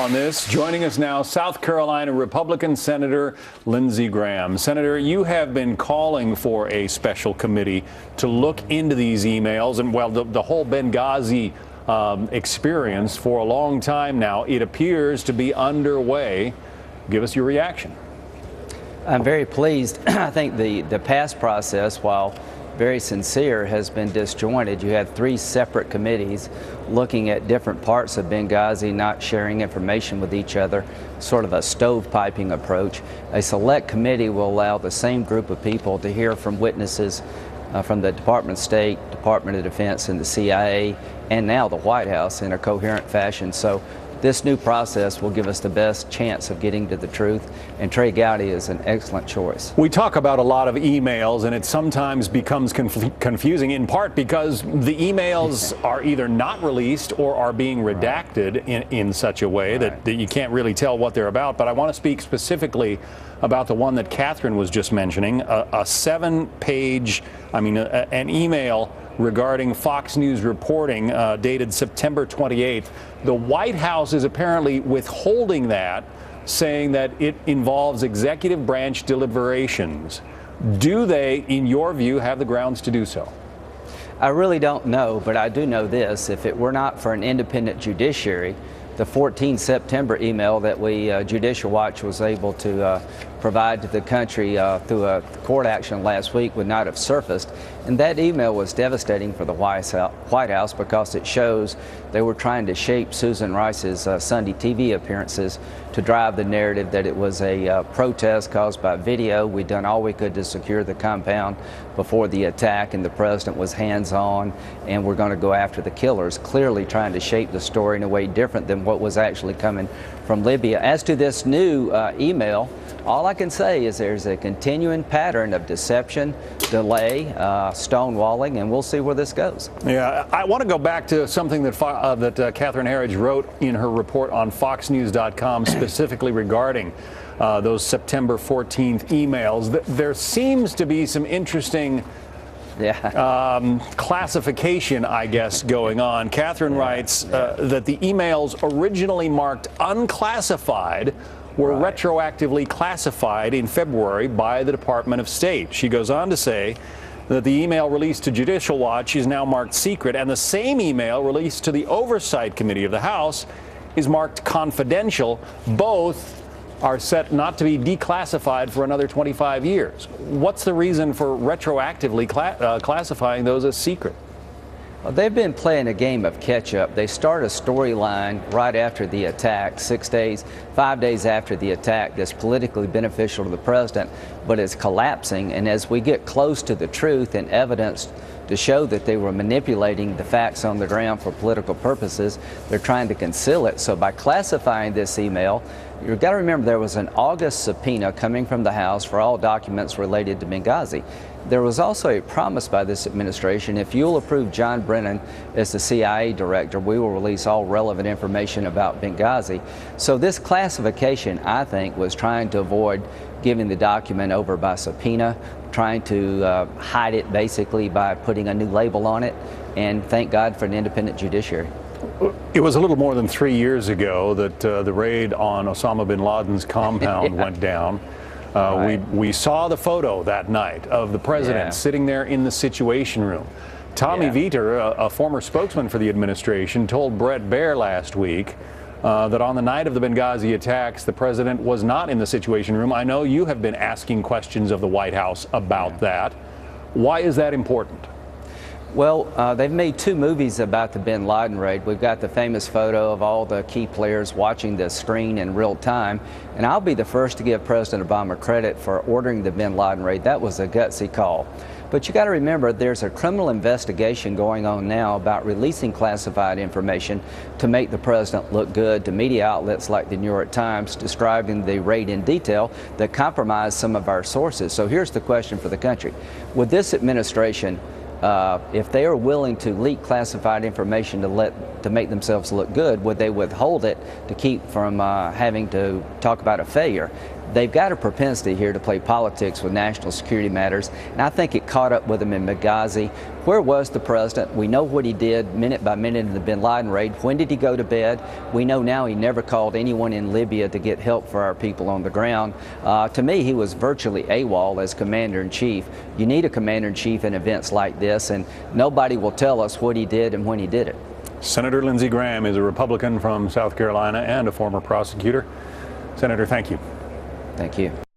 On this, joining us now, South Carolina Republican Senator Lindsey Graham. Senator, you have been calling for a special committee to look into these emails and, well, the whole Benghazi experience for a long time now. It appears to be underway. Give us your reaction. I'm very pleased. I think the past process, while very sincere, has been disjointed. You have three separate committees looking at different parts of Benghazi, not sharing information with each other, sort of a stovepiping approach. A select committee will allow the same group of people to hear from witnesses from the Department of State, Department of Defense, and the CIA, and now the White House in a coherent fashion. So this new process will give us the best chance of getting to the truth, and Trey Gowdy is an excellent choice. We talk about a lot of emails, and it sometimes becomes confusing, in part because the emails are either not released or are being redacted in such a way that you can't really tell what they're about. But I want to speak specifically about the one that Catherine was just mentioning, a 7-page, an email regarding Fox News reporting dated September 28th. The White House is apparently withholding that, saying that it involves executive branch deliberations. Do they, in your view, have the grounds to do so? I really don't know, but I do know this. If it were not for an independent judiciary, the 14 September email that Judicial Watch was able to provide to the country through a court action last week would not have surfaced. And that email was devastating for the White House because it shows they were trying to shape Susan Rice's Sunday TV appearances to drive the narrative that it was a protest caused by video. We'd done all we could to secure the compound before the attack, and the president was hands-on, and we're going to go after the killers, clearly trying to shape the story in a way different than what was actually coming from Libya. As to this new email, all I can say is there's a continuing pattern of deception, delay, stonewalling, and we'll see where this goes. Yeah, I want to go back to something that Catherine Herridge wrote in her report on FoxNews.com, specifically regarding those September 14th emails. There seems to be some interesting classification, I guess, going on. Catherine writes that the emails originally marked unclassified were retroactively classified in February by the Department of State. She goes on to say that the email released to Judicial Watch is now marked secret, and the same email released to the Oversight Committee of the House is marked confidential. Both are set not to be declassified for another 25 years. What's the reason for retroactively classifying those as secret? Well, they've been playing a game of catch-up. They start a storyline right after the attack, 5 days after the attack, that's politically beneficial to the president, but it's collapsing. And as we get close to the truth and evidence to show that they were manipulating the facts on the ground for political purposes, they're trying to conceal it. So by classifying this email, you've got to remember there was an August subpoena coming from the House for all documents related to Benghazi. There was also a promise by this administration: if you'll approve John Brennan as the CIA director, we will release all relevant information about Benghazi. So this classification, I think, was trying to avoid giving the document over by subpoena, trying to hide it basically by putting a new label on it, and thank God for an independent judiciary. It was a little more than 3 years ago that the raid on Osama bin Laden's compound went down. We saw the photo that night of the president sitting there in the Situation Room. Tommy Vietor, a former spokesman for the administration, told Bret Baier last week that on the night of the Benghazi attacks, the president was not in the Situation Room. I know you have been asking questions of the White House about that. Why is that important? Well, they've made 2 movies about the bin Laden raid. We've got the famous photo of all the key players watching the screen in real time. And I'll be the first to give President Obama credit for ordering the bin Laden raid. That was a gutsy call. But you got to remember, there's a criminal investigation going on now about releasing classified information to make the president look good to media outlets like the New York Times, describing the raid in detail that compromised some of our sources. So here's the question for the country. Would this administration, if they are willing to leak classified information to make themselves look good, would they withhold it to keep from having to talk about a failure? they've got a propensity here to play politics with national security matters, and I think it caught up with them in Benghazi. Where was the president? We know what he did minute by minute in the bin Laden raid. When did he go to bed? We know now he never called anyone in Libya to get help for our people on the ground. To me, he was virtually AWOL as commander-in-chief. You need a commander-in-chief in events like this, and nobody will tell us what he did and when he did it. Senator Lindsey Graham is a Republican from South Carolina and a former prosecutor. Senator, thank you. Thank you.